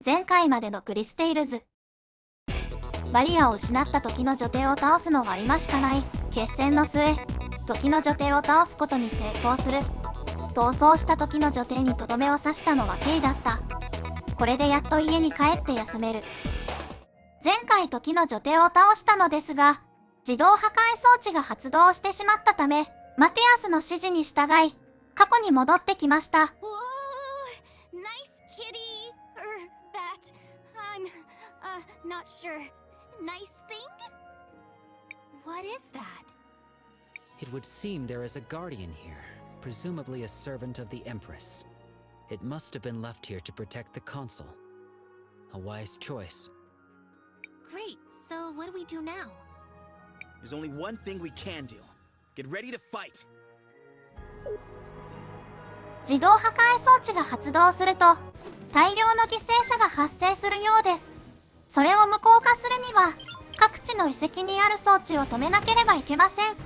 前回までのクリステイルズ。バリアを失った時の女帝を倒すのが今しかない決戦の末、時の女帝を倒すことに成功する。逃走した時の女帝にとどめを刺したのはケイだった。これでやっと家に帰って休める。前回時の女帝を倒したのですが、自動破壊装置が発動してしまったため、マティアスの指示に従い、過去に戻ってきました。Nice kitty, bat. I'm, not sure. Nice thing? What is that? It would seem there is a guardian here, presumably a servant of the Empress. It must have been left here to protect the console. A wise choice. Great, so what do we do now? There's only one thing we can do. Get ready to fight. 自動破壊装置が発動すると大量の犠牲者が発生するようです。それを無効化するには各地の遺跡にある装置を止めなければいけません。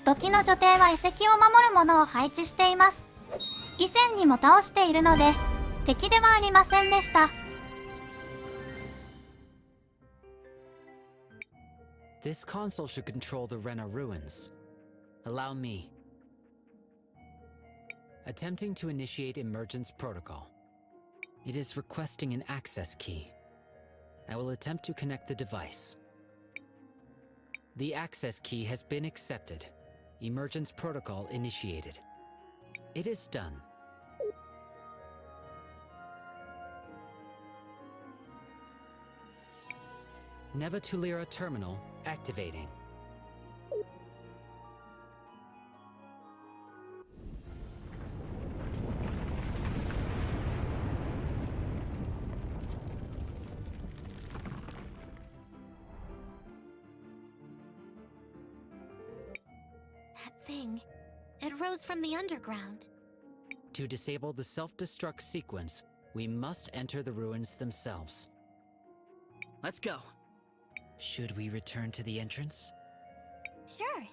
時の女帝は遺跡を守るものを配置しています。以前にも倒しているので敵ではありませんでした。This console should control the Rena ruins. Allow me. Attempting to initiate emergence protocol. It is requesting an access key. I will attempt to connect the device. The access key has been accepted. Emergence protocol initiated. It is done. Nebatulira terminal activating. That thing. It rose from the underground. To disable the self-destruct sequence, we must enter the ruins themselves. Let's go. Should we return to the entrance? Sure.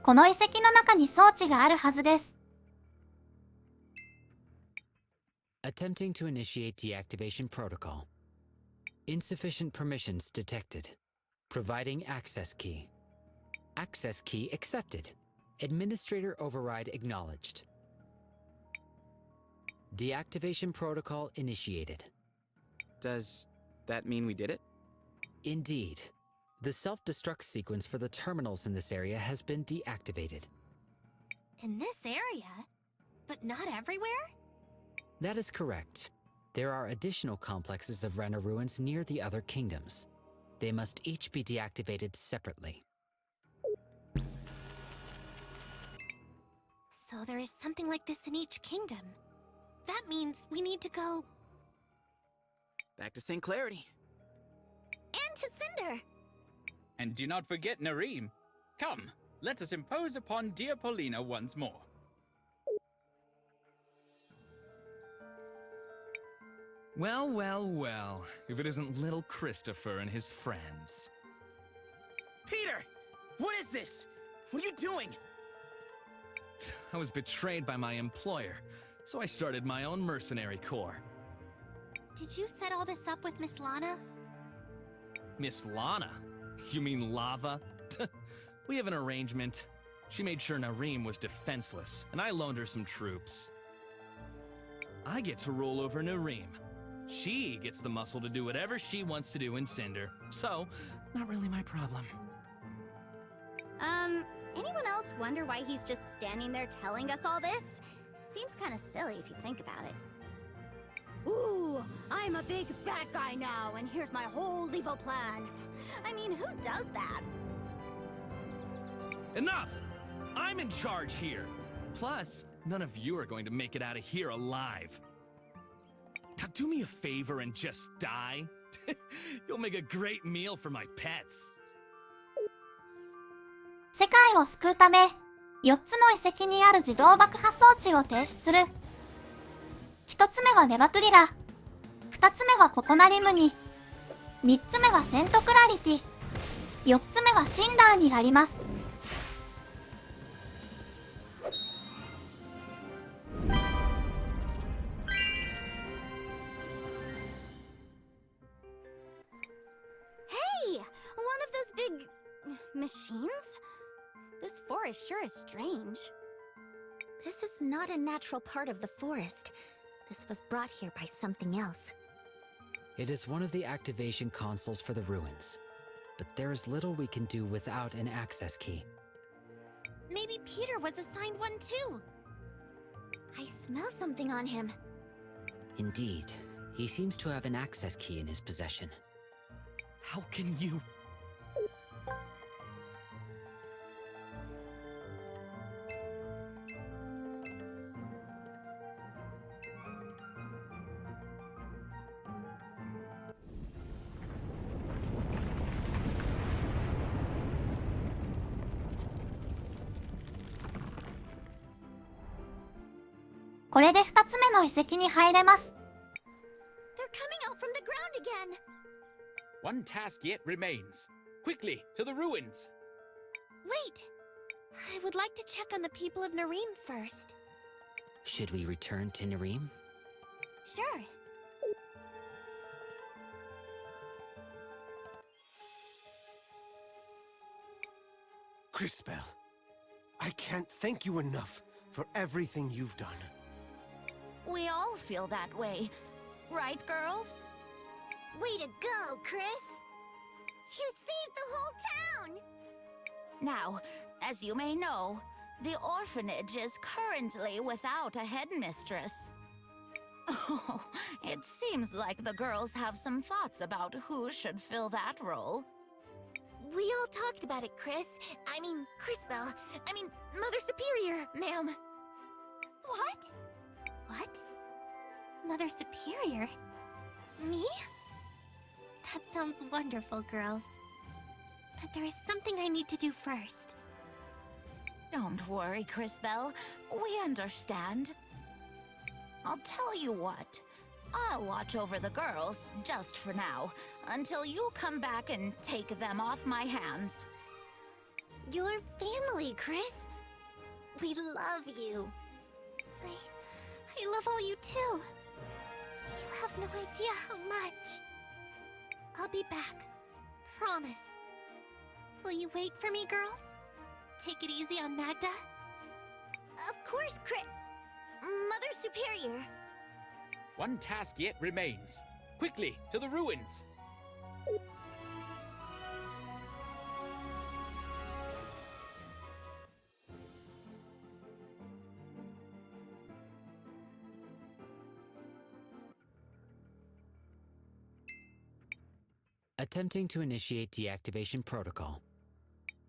この遺跡の中に装置があるはずです。Attempting to initiate deactivation protocol. Insufficient permissions detected. Providing access key. Access key accepted. Administrator override acknowledged. Deactivation protocol initiated. Does that mean we did it? Indeed. The self-destruct sequence for the terminals in this area has been deactivated. In this area? But not everywhere? That is correct. There are additional complexes of Rena ruins near the other kingdoms. They must each be deactivated separately. So there is something like this in each kingdom. That means we need to go... Back to St. Clarity. And to Cinder! And do not forget Nareem. Come, let us impose upon dear Paulina once more. Well, well, well, if it isn't little Christopher and his friends. Peter! What is this? What are you doing? I was betrayed by my employer, so I started my own mercenary corps. Did you set all this up with Miss Lana? Miss Lana? You mean Lava? We have an arrangement. She made sure Nareem was defenseless, and I loaned her some troops. I get to rule over Nareem. She gets the muscle to do whatever she wants to do in Cinder, so not really my problem. Anyone else wonder why he's just standing there telling us all this? Seems kind of silly if you think about it. Ooh, I'm a big bad guy now, and here's my whole evil plan. I mean, who does that? Enough! I'm in charge here. Plus, none of you are going to make it out of here alive. Now do me a favor and just die. You'll make a great meal for my pets. 世界を救うため、4つの遺跡にある自動爆破装置を停止する。1つ目はネバトゥリラ、2つ目はココナリムニ、3つ目はセントクラリティ、4つ目はシンダーにあります。machines? This forest sure is strange. This is not a natural part of the forest. This was brought here by something else. It is one of the activation consoles for the ruins, but there is little we can do without an access key. Maybe Peter was assigned one too. I smell something on him. Indeed, he seems to have an access key in his possession. How can you?これで2つ目の遺跡に入れます。They're coming out from the ground again. One task yet remains. Quickly, to the ruins! Wait! I would like to check on the people of Nareem first. Should we return to Nareem? Sure. Crispell, I can't thank you enough for everything you've done. We all feel that way. Right, girls? Way to go, Chris! You saved the whole town! Now, as you may know, the orphanage is currently without a headmistress. Oh, it seems like the girls have some thoughts about who should fill that role. We all talked about it, Chris. Crispell. Mother Superior, ma'am. What? What? Mother Superior? Me? That sounds wonderful, girls. But there is something I need to do first. Don't worry, Crispell. We understand. I'll tell you what. I'll watch over the girls, just for now, until you come back and take them off my hands. Your family, Chris. We love you. I love all you too. You have no idea how much. I'll be back. Promise. Will you wait for me, girls? Take it easy on Magda? Of course, Mother Superior. One task yet remains. Quickly, to the ruins! Attempting to initiate deactivation protocol.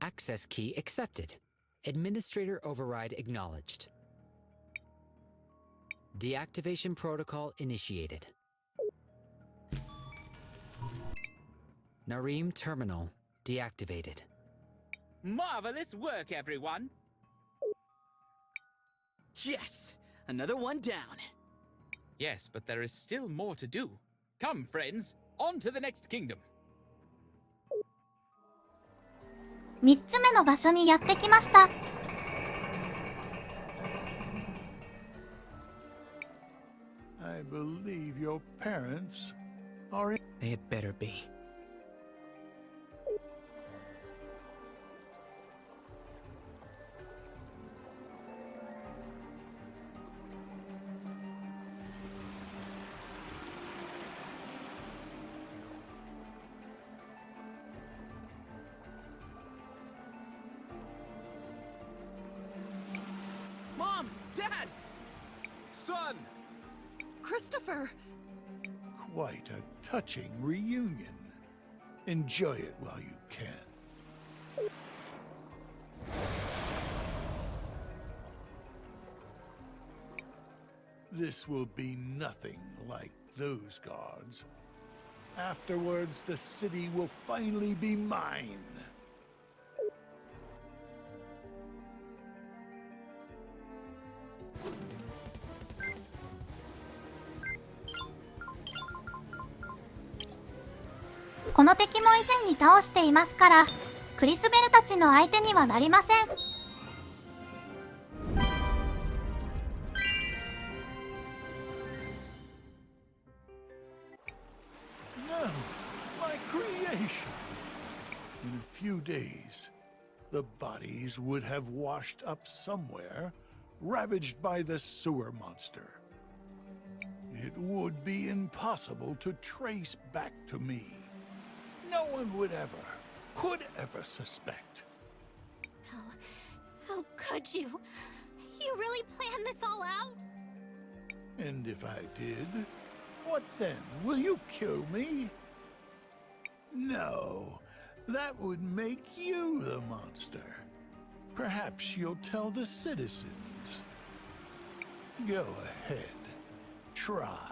Access key accepted. Administrator override acknowledged. Deactivation protocol initiated. Nareem terminal deactivated. Marvelous work, everyone! Yes! Another one down. Yes, but there is still more to do. Come, friends, on to the next kingdom. 3つ目の場所にやってきました。I believe your parents are in. They had better be. Mom! Dad! Son! Christopher! Quite a touching reunion. Enjoy it while you can. This will be nothing like those guards. Afterwards, the city will finally be mine.「この敵も以前に倒していますからクリスベルたちの相手にはなりません」No, my creation. In a few days, the bodies would have washed up somewhere, ravaged by the sewer monster. It would be impossible to trace back to me. No one could ever suspect. How could you? You really planned this all out? And if I did, what then? Will you kill me? No, that would make you the monster. Perhaps you'll tell the citizens. Go ahead. Try.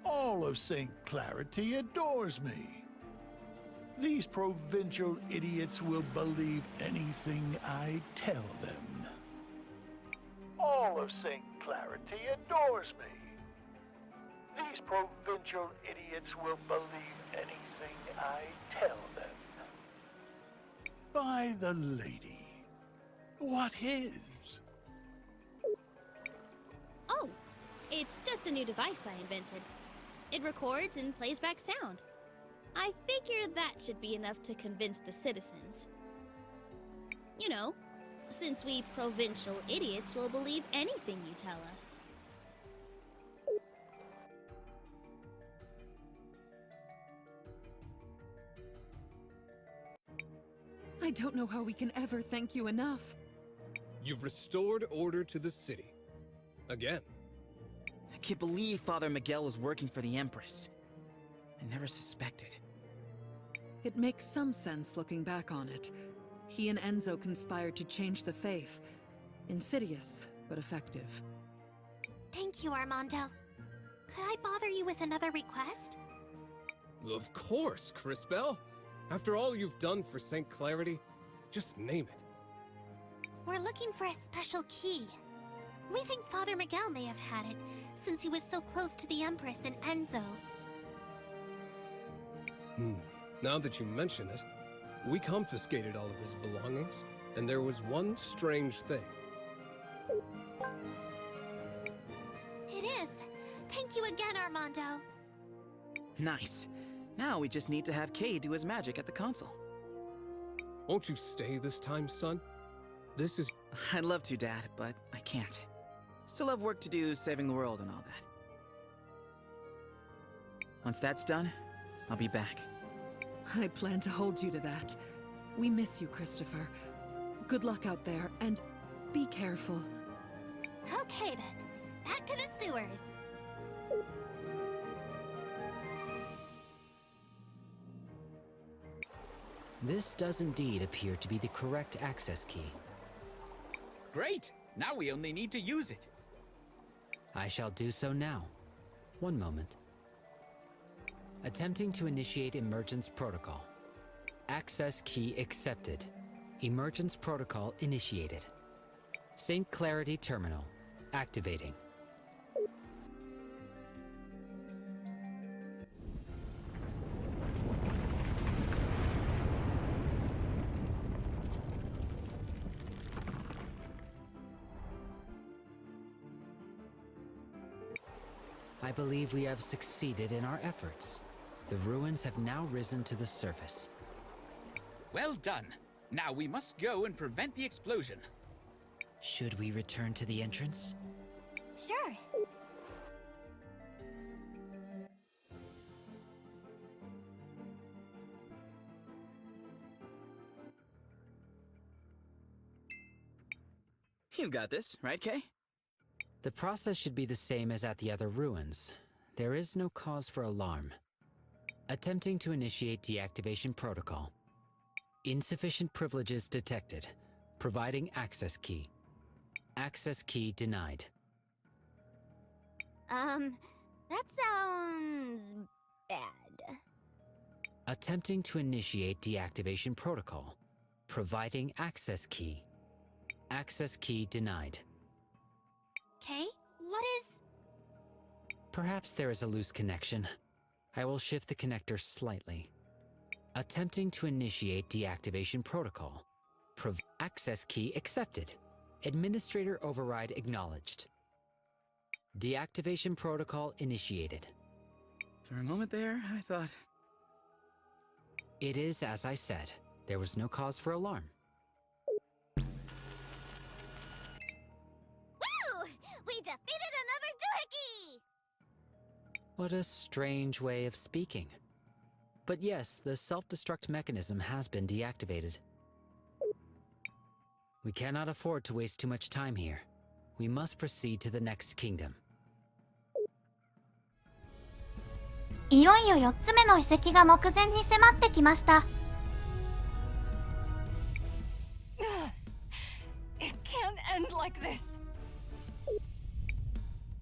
All of St. Clarity adores me. These provincial idiots will believe anything I tell them. All of St. Clarity adores me. These provincial idiots will believe anything I tell them. By the lady, what is? Oh, it's just a new device I invented. It records and plays back sound. I figured that should be enough to convince the citizens. You know, since we provincial idiots will believe anything you tell us. I don't know how we can ever thank you enough. You've restored order to the city. Again. I can't believe Father Miguel was working for the Empress. I never suspected. It makes some sense looking back on it. He and Enzo conspired to change the faith. Insidious, but effective. Thank you, Armando. Could I bother you with another request? Of course, Crisbel. After all you've done for St. Clarity, just name it. We're looking for a special key. We think Father Miguel may have had it, since he was so close to the Empress and Enzo. Now that you mention it, we confiscated all of his belongings, and there was one strange thing. It is. Thank you again, Armando. Nice. Now we just need to have Kay do his magic at the console. Won't you stay this time, son? This is... I'd love to, Dad, but I can't. Still have work to do saving the world and all that. Once that's done, I'll be back. I plan to hold you to that. We miss you, Christopher. Good luck out there, and be careful. Okay then, back to the sewers. This does indeed appear to be the correct access key. Great! Now we only need to use it. I shall do so now. One moment. Attempting to initiate emergence protocol. Access key accepted. Emergence protocol initiated. St. Clarity terminal activating. I believe we have succeeded in our efforts. The ruins have now risen to the surface. Well done. Now we must go and prevent the explosion. Should we return to the entrance? Sure. You've got this, right, Kay? The process should be the same as at the other ruins. There is no cause for alarm. Attempting to initiate deactivation protocol. Insufficient privileges detected. Providing access key. Access key denied. That sounds bad. Attempting to initiate deactivation protocol. Providing access key. Access key denied. Okay, what is... Perhaps there is a loose connection. I will shift the connector slightly. Attempting to initiate deactivation protocol. Access key accepted. Administrator override acknowledged. Deactivation protocol initiated. For a moment there, I thought... It is as I said. There was no cause for alarm. What a strange way of speaking. But yes, the self-destruct mechanism has been deactivated. We cannot afford to waste too much time here. We must proceed to the next kingdom. いよいよ4つ目の遺跡が目前に迫ってきました。It can't end like this.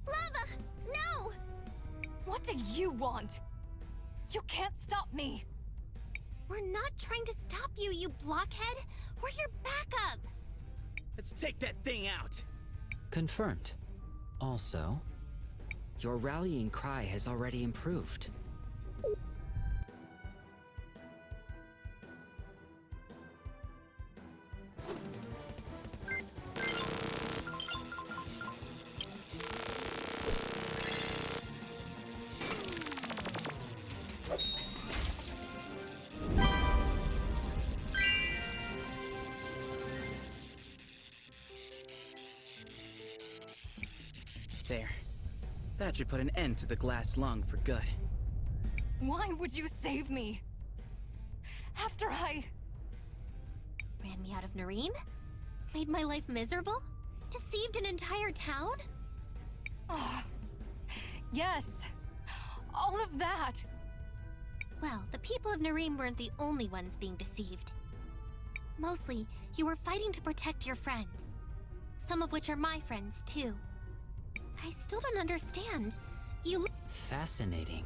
Lava! No! What do you want? You can't stop me. We're not trying to stop you, you blockhead. We're your backup. Let's take that thing out. Confirmed. Also, your rallying cry has already improved. There. That should put an end to the glass lung for good. Why would you save me? After I... Ran me out of Nareem? Made my life miserable? Deceived an entire town? Oh, yes. All of that. Well, the people of Nareem weren't the only ones being deceived. Mostly, you were fighting to protect your friends. Some of which are my friends, too. I still don't understand. You... Fascinating.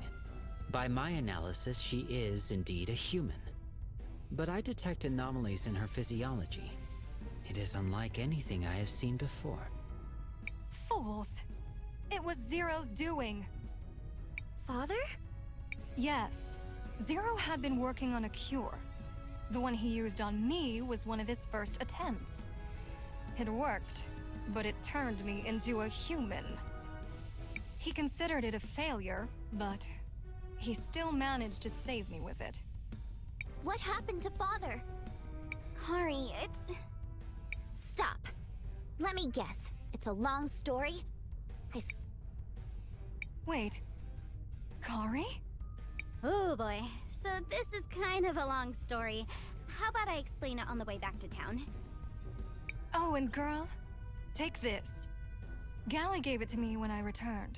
By my analysis, she is indeed a human. But I detect anomalies in her physiology. It is unlike anything I have seen before. Fools. It was Zero's doing. Father? Yes. Zero had been working on a cure. The one he used on me was one of his first attempts. It worked, but it turned me into a human. He considered it a failure, but he still managed to save me with it. What happened to Father? Kari, it's... Stop. Let me guess. It's a long story? Wait. Kari? Oh boy. So this is kind of a long story. How about I explain it on the way back to town? Oh, and girl, take this. Gally gave it to me when I returned.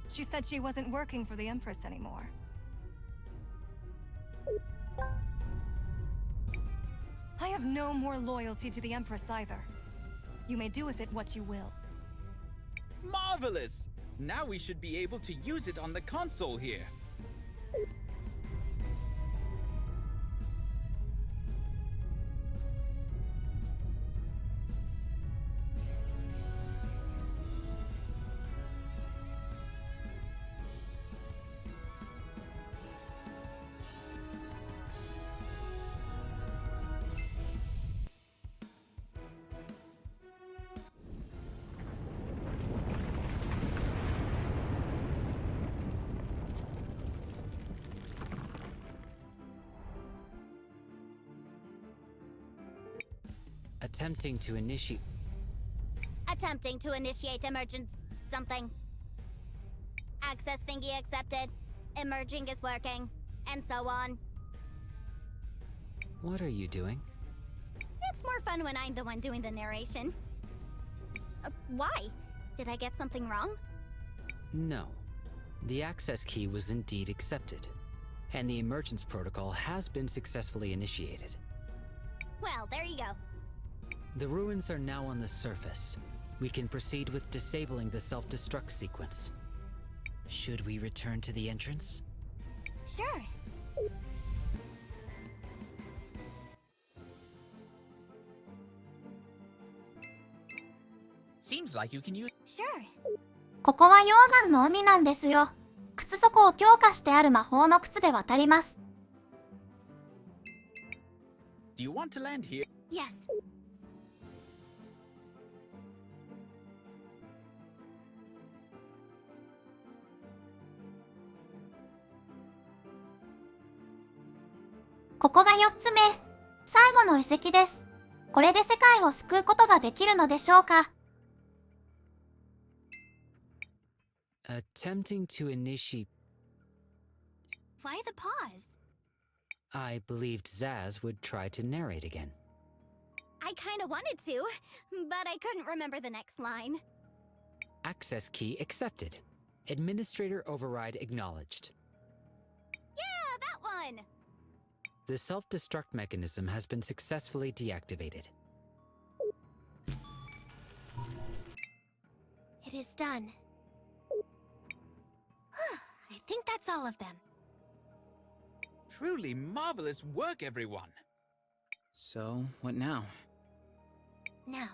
She said she wasn't working for the Empress anymore. I have no more loyalty to the Empress either. You may do with it what you will. Marvelous! Now we should be able to use it on the console here. Attempting to initiate emergence something. Access thingy accepted. Emerging is working. And so on. What are you doing? It's more fun when I'm the one doing the narration. Why? Did I get something wrong? No. The access key was indeed accepted, and the emergence protocol has been successfully initiated. Well, there you go. The ruins are now on the surface. We can proceed with disabling the self-destruct sequence. Should we return to the entrance? Sure. Seems like you can use... Sure. ここは溶岩の海なんですよ。靴底を強化してある魔法の靴で渡ります。Do you want to land here? Yes. ここが4つ目。最後の遺跡です。これで世界を救うことができるのでしょうか。Attempting to initiate. Why the pause? I believed Zaz would try to narrate again. I kinda wanted to, but I couldn't remember the next line. Access key accepted. Administrator override acknowledged. Yeah, that one! The self-destruct mechanism has been successfully deactivated. It is done. I think that's all of them. Truly marvelous work, everyone. So, what now? Now,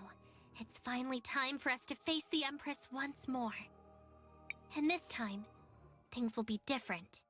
it's finally time for us to face the Empress once more. And this time, things will be different.